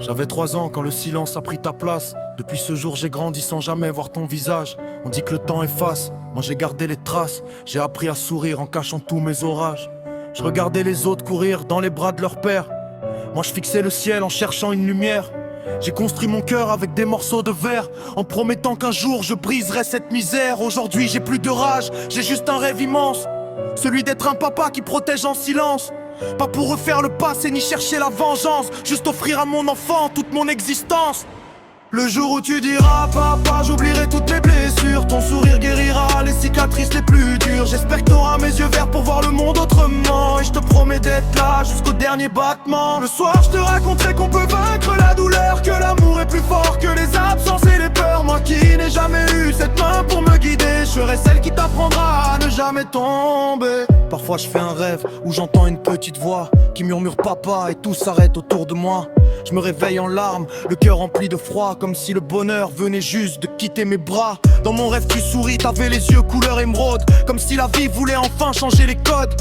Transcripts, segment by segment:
J'avais 3 ans quand le silence a pris ta place. Depuis ce jour j'ai grandi sans jamais voir ton visage. On dit que le temps efface, moi j'ai gardé les traces. J'ai appris à sourire en cachant tous mes orages. Je regardais les autres courir dans les bras de leur père. Moi je fixais le ciel en cherchant une lumière. J'ai construit mon cœur avec des morceaux de verre, en promettant qu'un jour je briserai cette misère. Aujourd'hui j'ai plus de rage, j'ai juste un rêve immense, celui d'être un papa qui protège en silence. Pas pour refaire le passé ni chercher la vengeance, juste offrir à mon enfant toute mon existence. Le jour où tu diras papa, j'oublierai toutes mes blessures. Ton sourire guérira les cicatrices les plus dures. J'espère que t'auras mes yeux verts pour voir le monde autrement. Et je te promets d'être là jusqu'au dernier battement. Le soir je te raconterai qu'on peut vaincre la douleur, que l'amour est plus fort que les absences et les peurs. Moi qui n'ai jamais eu cette main pour me guider, je serai celle qui t'apprendra à ne jamais tomber. Parfois je fais un rêve où j'entends une petite voix qui murmure papa et tout s'arrête autour de moi. Je me réveille en larmes, le cœur rempli de froid, comme si le bonheur venait juste de quitter mes bras. Dans mon rêve tu souris, t'avais les yeux couleur émeraude, comme si la vie voulait enfin changer les codes.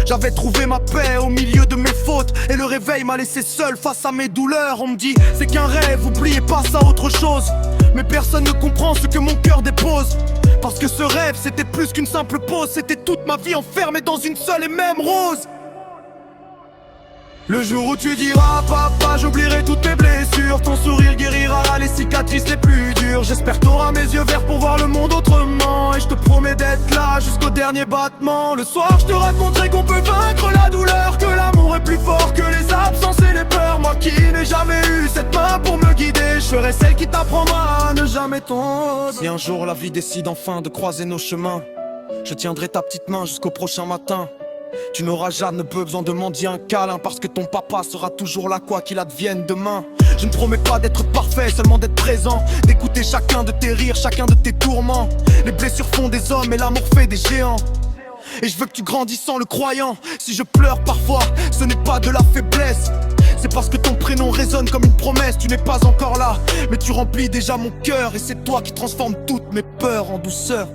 J'avais trouvé ma paix au milieu de mes fautes, et le réveil m'a laissé seul face à mes douleurs. On me dit c'est qu'un rêve, oubliez pas ça, autre chose. Mais personne ne comprend ce que mon cœur dépose, parce que ce rêve c'était plus qu'une simple pause, c'était toute ma vie enfermée dans une seule et même rose. Le jour où tu diras papa, j'oublierai toutes mes blessures. Ton sourire guérira les cicatrices les plus dures. J'espère que t'auras mes yeux verts pour voir le monde autrement. Et je te promets d'être là jusqu'au dernier battement. Le soir je te raconterai qu'on peut vaincre la douleur, que l'amour est plus fort que les absences et les peurs. Moi qui n'ai jamais eu cette main pour me guider, je serai celle qui t'apprendra à ne jamais tomber. Si un jour la vie décide enfin de croiser nos chemins, je tiendrai ta petite main jusqu'au prochain matin. Tu n'auras jamais besoin de mendier un câlin, parce que ton papa sera toujours là quoi qu'il advienne demain. Je ne promets pas d'être parfait, seulement d'être présent, d'écouter chacun de tes rires, chacun de tes tourments. Les blessures font des hommes et l'amour fait des géants. Et je veux que tu grandisses en le croyant. Si je pleure parfois, ce n'est pas de la faiblesse, c'est parce que ton prénom résonne comme une promesse. Tu n'es pas encore là, mais tu remplis déjà mon cœur, et c'est toi qui transformes toutes mes peurs en douceur.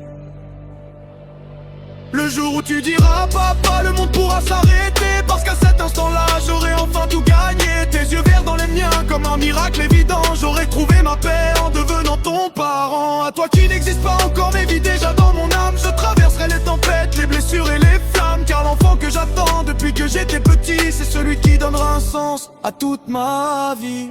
Le jour où tu diras papa, le monde pourra s'arrêter, parce qu'à cet instant-là, j'aurai enfin tout gagné. Tes yeux verts dans les miens, comme un miracle évident. J'aurai trouvé ma paix en devenant ton parent. À toi qui n'existe pas encore, mais vis déjà dans mon âme. Je traverserai les tempêtes, les blessures et les flammes, car l'enfant que j'attends depuis que j'étais petit, c'est celui qui donnera un sens à toute ma vie.